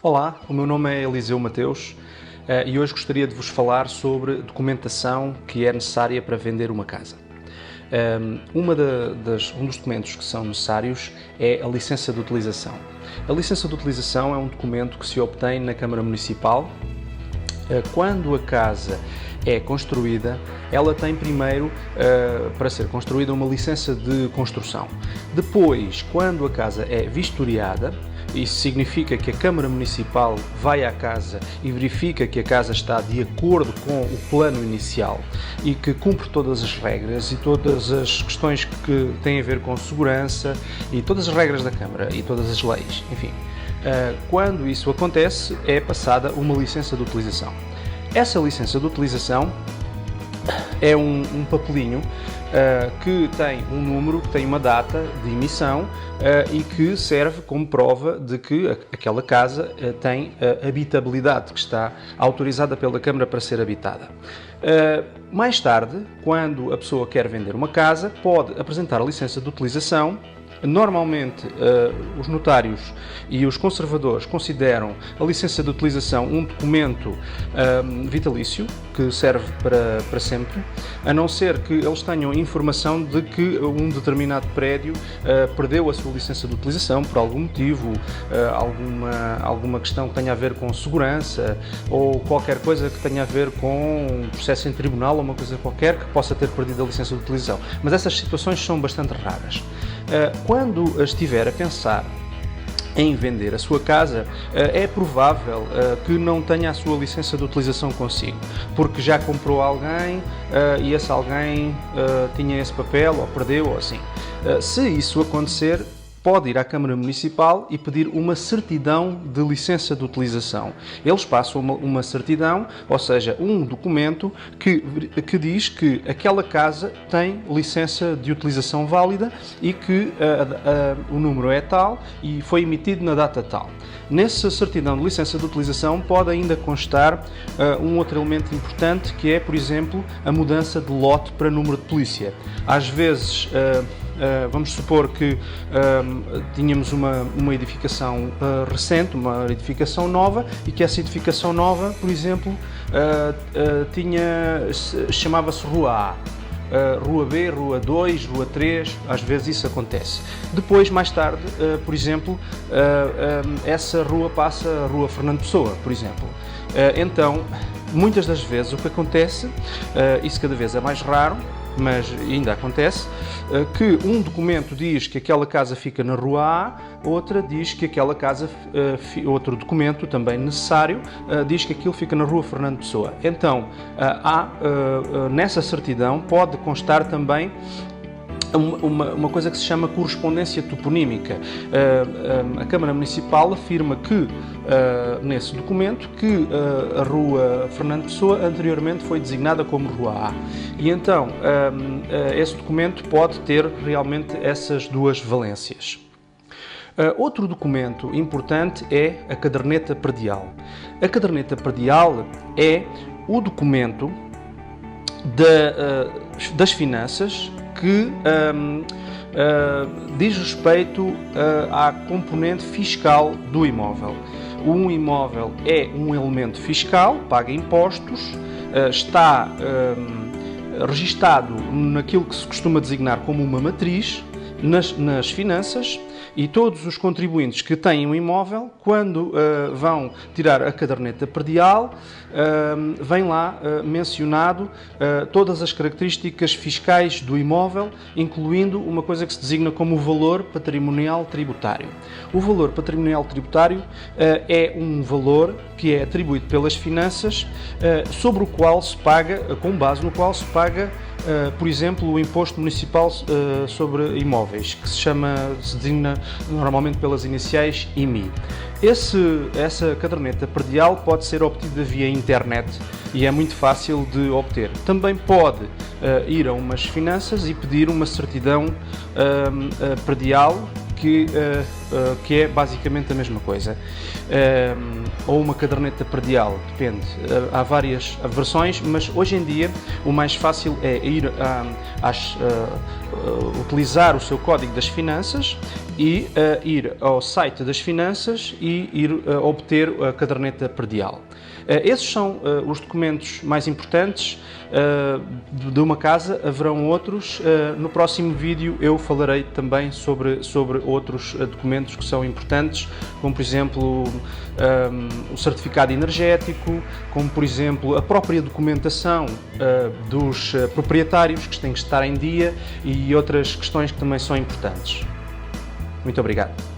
Olá, o meu nome é Eliseu Mateus e hoje gostaria de vos falar sobre documentação que é necessária para vender uma casa. Um dos documentos que são necessários é a licença de utilização. A licença de utilização é um documento que se obtém na Câmara Municipal. Quando a casa é construída, ela tem primeiro, para ser construída, uma licença de construção. Depois, quando a casa é vistoriada, isso significa que a Câmara Municipal vai à casa e verifica que a casa está de acordo com o plano inicial e que cumpre todas as regras e todas as questões que têm a ver com segurança e todas as regras da Câmara e todas as leis, enfim. Quando isso acontece, é passada uma licença de utilização. Essa licença de utilização é um papelinho que tem um número, que tem uma data de emissão e que serve como prova de que aquela casa tem habitabilidade, que está autorizada pela Câmara para ser habitada. Mais tarde, quando a pessoa quer vender uma casa, pode apresentar a licença de utilização. Normalmente, os notários e os conservadores consideram a licença de utilização um documento vitalício, que serve para sempre, a não ser que eles tenham informação de que um determinado prédio perdeu a sua licença de utilização por algum motivo, alguma questão que tenha a ver com segurança ou qualquer coisa que tenha a ver com um processo em tribunal ou uma coisa qualquer que possa ter perdido a licença de utilização. Mas essas situações são bastante raras. Quando estiver a pensar em vender a sua casa, é provável que não tenha a sua licença de utilização consigo, porque já comprou alguém e esse alguém tinha esse papel ou perdeu ou assim. Se isso acontecer, pode ir à Câmara Municipal e pedir uma certidão de licença de utilização. Eles passam uma certidão, ou seja, um documento que diz que aquela casa tem licença de utilização válida e que o número é tal e foi emitido na data tal. Nessa certidão de licença de utilização pode ainda constar um outro elemento importante, que é, por exemplo, a mudança de lote para número de polícia. Às vezes, vamos supor que tínhamos uma edificação recente, uma edificação nova, e que essa edificação nova, por exemplo, chamava-se Rua A. Rua B, Rua 2, Rua 3, às vezes isso acontece. Depois, mais tarde, por exemplo, essa rua passa a Rua Fernando Pessoa, por exemplo. Então, muitas das vezes o que acontece, isso cada vez é mais raro, mas ainda acontece, que um documento diz que aquela casa fica na Rua A, outra diz que aquela casa, outro documento também necessário, diz que aquilo fica na Rua Fernando Pessoa. Então, nessa certidão pode constar também uma coisa que se chama correspondência toponímica. A Câmara Municipal afirma que, nesse documento, que a Rua Fernando Pessoa anteriormente foi designada como Rua A. E então, esse documento pode ter realmente essas duas valências. Outro documento importante é a caderneta predial. A caderneta predial é o documento das finanças que diz respeito à componente fiscal do imóvel. Um imóvel é um elemento fiscal, paga impostos, está registado naquilo que se costuma designar como uma matriz nas finanças, e todos os contribuintes que têm um imóvel, quando vão tirar a caderneta predial, vem lá mencionado todas as características fiscais do imóvel, incluindo uma coisa que se designa como o valor patrimonial tributário. O valor patrimonial tributário é um valor que é atribuído pelas finanças, sobre o qual se paga, com base no qual se paga, por exemplo, o imposto municipal sobre imóveis, que se designa normalmente pelas iniciais IMI. Essa caderneta predial pode ser obtida via internet e é muito fácil de obter. Também pode ir a umas finanças e pedir uma certidão predial, que é basicamente a mesma coisa. Ou uma caderneta predial, depende. Há várias versões, mas hoje em dia o mais fácil é ir utilizar o seu código das finanças e ir ao site das finanças e ir obter a caderneta predial. Esses são os documentos mais importantes de uma casa. Haverão outros. No próximo vídeo eu falarei também sobre outros documentos que são importantes, como por exemplo o certificado energético, como por exemplo a própria documentação dos proprietários, que têm que estar em dia, e outras questões que também são importantes. Muito obrigado.